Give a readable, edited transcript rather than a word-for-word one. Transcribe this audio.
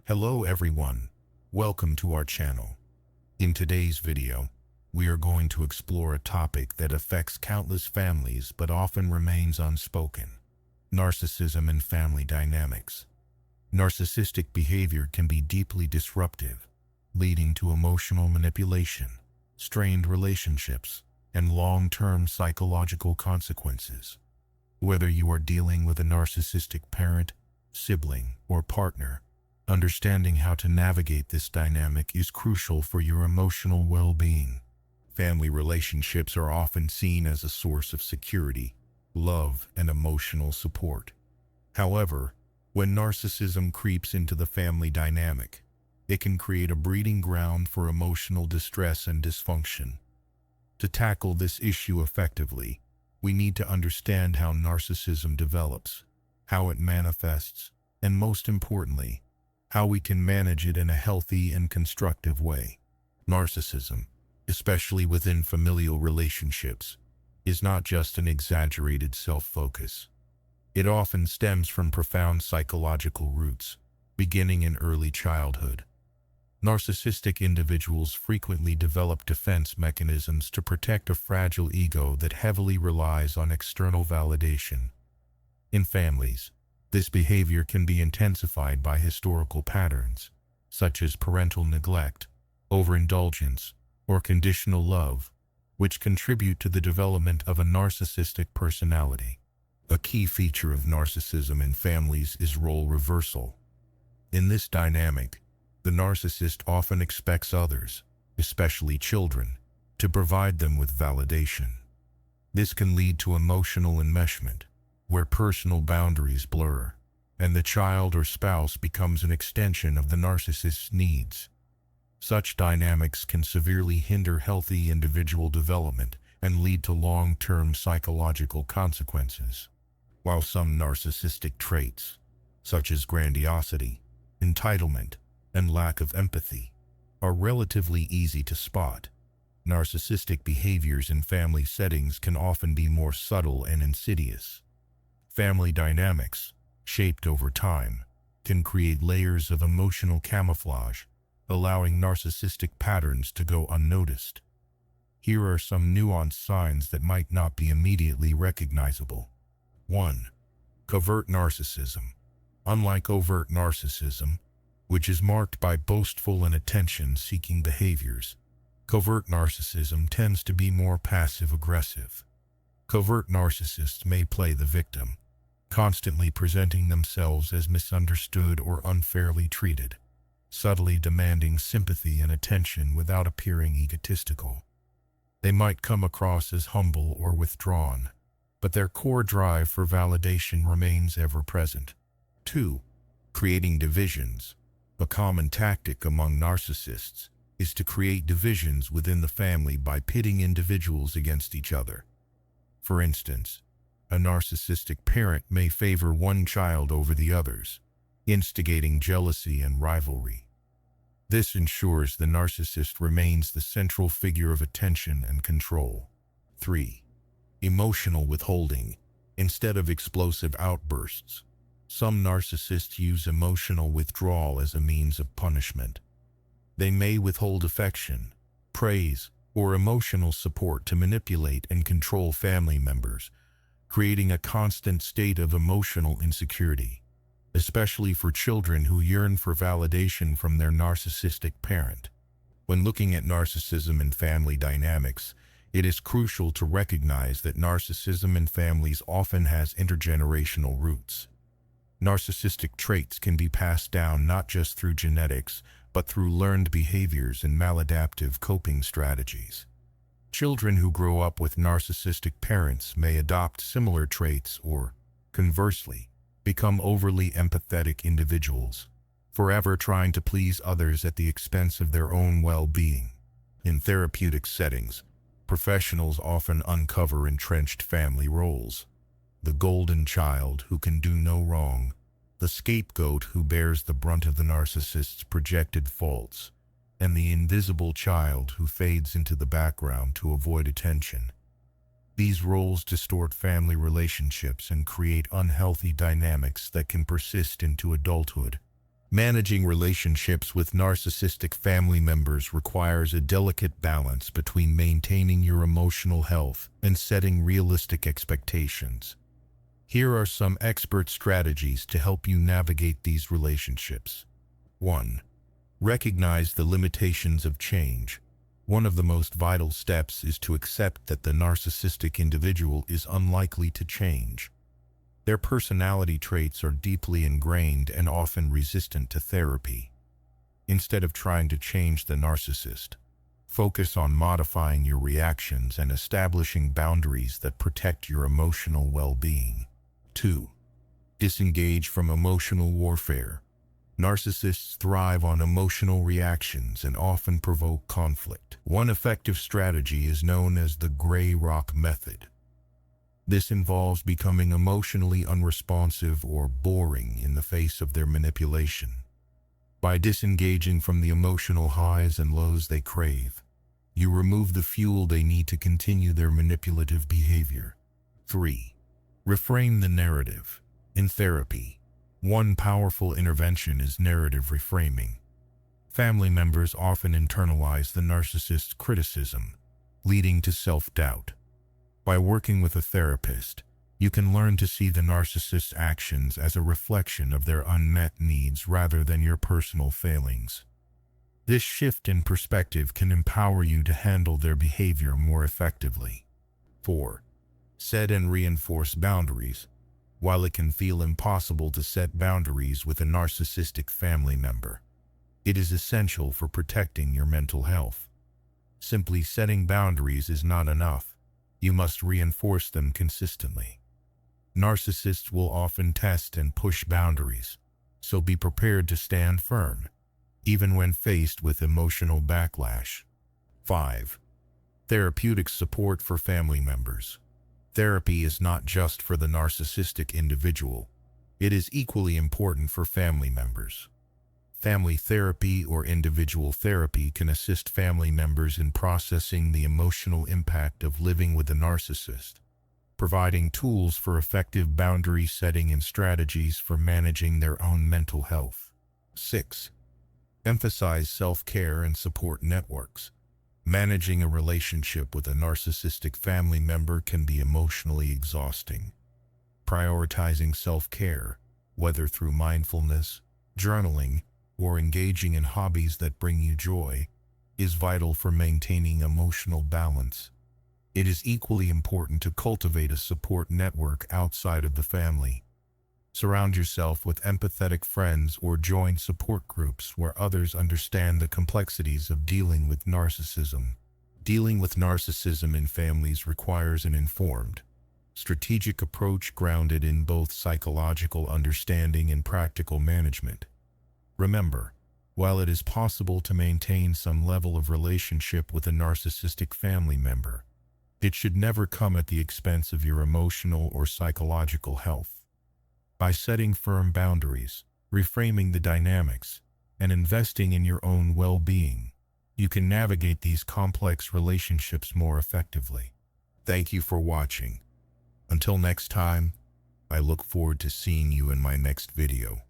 Hello everyone, welcome to our channel. In today's video, we are going to explore a topic that affects countless families but often remains unspoken: narcissism and family dynamics. Narcissistic behavior can be deeply disruptive, leading to emotional manipulation, strained relationships, and long-term psychological consequences. Whether you are dealing with a narcissistic parent, sibling, or partner, understanding how to navigate this dynamic is crucial for your emotional well-being. Family relationships are often seen as a source of security, love, and emotional support. However, when narcissism creeps into the family dynamic, it can create a breeding ground for emotional distress and dysfunction. To tackle this issue effectively, we need to understand how narcissism develops, how it manifests, and most importantly, how we can manage it in a healthy and constructive way. Narcissism, especially within familial relationships, is not just an exaggerated self-focus. It often stems from profound psychological roots, beginning in early childhood. Narcissistic individuals frequently develop defense mechanisms to protect a fragile ego that heavily relies on external validation. In families, this behavior can be intensified by historical patterns, such as parental neglect, overindulgence, or conditional love, which contribute to the development of a narcissistic personality. A key feature of narcissism in families is role reversal. In this dynamic, the narcissist often expects others, especially children, to provide them with validation. This can lead to emotional enmeshment, where personal boundaries blur, and the child or spouse becomes an extension of the narcissist's needs. Such dynamics can severely hinder healthy individual development and lead to long-term psychological consequences. While some narcissistic traits, such as grandiosity, entitlement, and lack of empathy, are relatively easy to spot, narcissistic behaviors in family settings can often be more subtle and insidious. Family dynamics, shaped over time, can create layers of emotional camouflage, allowing narcissistic patterns to go unnoticed. Here are some nuanced signs that might not be immediately recognizable. 1. Covert narcissism. Unlike overt narcissism, which is marked by boastful and attention-seeking behaviors, covert narcissism tends to be more passive-aggressive. Covert narcissists may play the victim, constantly presenting themselves as misunderstood or unfairly treated, subtly demanding sympathy and attention without appearing egotistical. They might come across as humble or withdrawn, but their core drive for validation remains ever present. 2. Creating divisions. A common tactic among narcissists is to create divisions within the family by pitting individuals against each other. For instance, a narcissistic parent may favor one child over the others, instigating jealousy and rivalry. This ensures the narcissist remains the central figure of attention and control. 3. Emotional withholding. Instead of explosive outbursts, some narcissists use emotional withdrawal as a means of punishment. They may withhold affection, praise, or emotional support to manipulate and control family members, creating a constant state of emotional insecurity, especially for children who yearn for validation from their narcissistic parent. When looking at narcissism in family dynamics, it is crucial to recognize that narcissism in families often has intergenerational roots. Narcissistic traits can be passed down not just through genetics, but through learned behaviors and maladaptive coping strategies. Children who grow up with narcissistic parents may adopt similar traits or, conversely, become overly empathetic individuals, forever trying to please others at the expense of their own well-being. In therapeutic settings, professionals often uncover entrenched family roles: the golden child who can do no wrong, the scapegoat who bears the brunt of the narcissist's projected faults, and the invisible child who fades into the background to avoid attention. These roles distort family relationships and create unhealthy dynamics that can persist into adulthood. Managing relationships with narcissistic family members requires a delicate balance between maintaining your emotional health and setting realistic expectations. Here are some expert strategies to help you navigate these relationships. 1. Recognize the limitations of change. One of the most vital steps is to accept that the narcissistic individual is unlikely to change. Their personality traits are deeply ingrained and often resistant to therapy. Instead of trying to change the narcissist, focus on modifying your reactions and establishing boundaries that protect your emotional well-being. 2. Disengage from emotional warfare. Narcissists thrive on emotional reactions and often provoke conflict. One effective strategy is known as the gray rock method. This involves becoming emotionally unresponsive or boring in the face of their manipulation. By disengaging from the emotional highs and lows they crave, you remove the fuel they need to continue their manipulative behavior. 3. Reframe the narrative. In therapy, one powerful intervention is narrative reframing. Family members often internalize the narcissist's criticism, leading to self-doubt. By working with a therapist, you can learn to see the narcissist's actions as a reflection of their unmet needs rather than your personal failings. This shift in perspective can empower you to handle their behavior more effectively. 4. Set and reinforce boundaries. While it can feel impossible to set boundaries with a narcissistic family member, it is essential for protecting your mental health. Simply setting boundaries is not enough. You must reinforce them consistently. Narcissists will often test and push boundaries, so be prepared to stand firm, even when faced with emotional backlash. 5. Therapeutic support for family members. Therapy is not just for the narcissistic individual. It is equally important for family members. Family therapy or individual therapy can assist family members in processing the emotional impact of living with a narcissist, providing tools for effective boundary setting and strategies for managing their own mental health. 6. Emphasize self-care and support networks. Managing a relationship with a narcissistic family member can be emotionally exhausting. Prioritizing self-care, whether through mindfulness, journaling, or engaging in hobbies that bring you joy, is vital for maintaining emotional balance. It is equally important to cultivate a support network outside of the family. Surround yourself with empathetic friends or join support groups where others understand the complexities of dealing with narcissism. Dealing with narcissism in families requires an informed, strategic approach grounded in both psychological understanding and practical management. Remember, while it is possible to maintain some level of relationship with a narcissistic family member, it should never come at the expense of your emotional or psychological health. By setting firm boundaries, reframing the dynamics, and investing in your own well-being, you can navigate these complex relationships more effectively. Thank you for watching. Until next time, I look forward to seeing you in my next video.